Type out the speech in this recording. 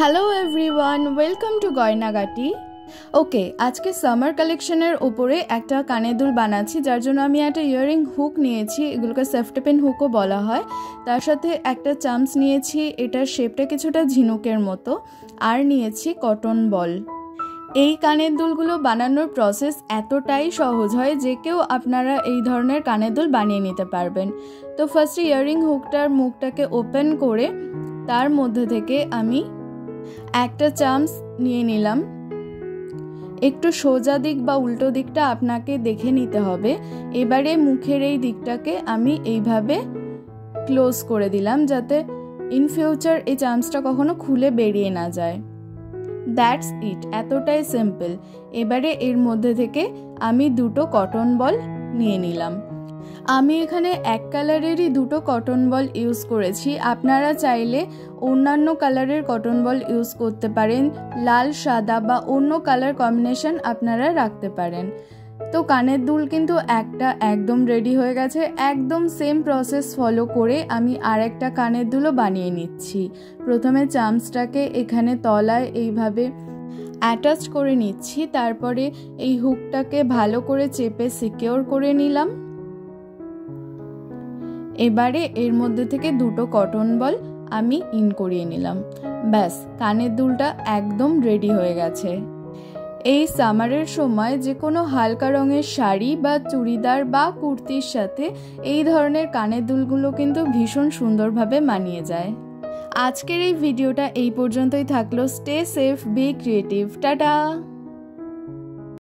Hello everyone, welcome to Goynagati. Okay, আজকে summer কালেকশনের উপরে একটা কানের দুল বানাচ্ছি, যার জন্য আমি একটা ইয়াররিং হুক নিয়েছি, এগুলোকে সেফটি পিন হুকও বলা হয়। তার সাথে একটা চামচ নিয়েছি, এটার শেপটা কিছুটা ঝিনুকের মতো, আর নিয়েছি কটন বল। এই কানের দুলগুলো বানানোর প্রসেস এতটাই সহজ হয় যে কেউ আপনারা এই ধরনের কানের দুল বানিয়ে নিতে পারবেন। তো ফার্স্টে ইয়াররিং হুকটার মুখটাকে ওপেন করে তার মধ্যে থেকে আমি একটা চামচ নিয়ে নিলাম। একটু সোজা দিক বা উল্টো দিকটা আপনাকে দেখে নিতে হবে। এবারে মুখের এই দিকটাকে আমি এইভাবে ক্লোজ করে দিলাম, যাতে ইন ফিউচার এই চামচটা কখনো খুলে বেরিয়ে না যায়। দ্যাটস ইট, এতটাই সিম্পল। এবারে এর মধ্যে থেকে আমি দুটো কটন বল নিয়ে নিলাম। আমি এখানে এক কালারেরই দুটো কটন বল ইউজ করেছি, আপনারা চাইলে অন্যান্য কালারের কটন বল ইউজ করতে পারেন, লাল, সাদা বা অন্য কালার কম্বিনেশন আপনারা রাখতে পারেন। তো কানের দুল কিন্তু একটা একদম রেডি হয়ে গেছে। একদম সেম প্রসেস ফলো করে আমি আরেকটা কানের দুলও বানিয়ে নিচ্ছি। প্রথমে চামচটাকে এখানে তলায় এইভাবে অ্যাটাচ করে নিচ্ছি, তারপরে এই হুকটাকে ভালো করে চেপে সিকিওর করে নিলাম। এবারে এর মধ্যে থেকে দুটো কটন বল আমি ইন করিয়ে নিলাম। ব্যাস, কানের দুলটা একদম রেডি হয়ে গেছে। এই সামারের সময় যে কোনো হালকা রঙের শাড়ি বা চুড়িদার বা কুর্তির সাথে এই ধরনের কানের দুলগুলো কিন্তু ভীষণ সুন্দরভাবে মানিয়ে যায়। আজকের এই ভিডিওটা এই পর্যন্তই থাকলো। Stay safe, be creative, tata.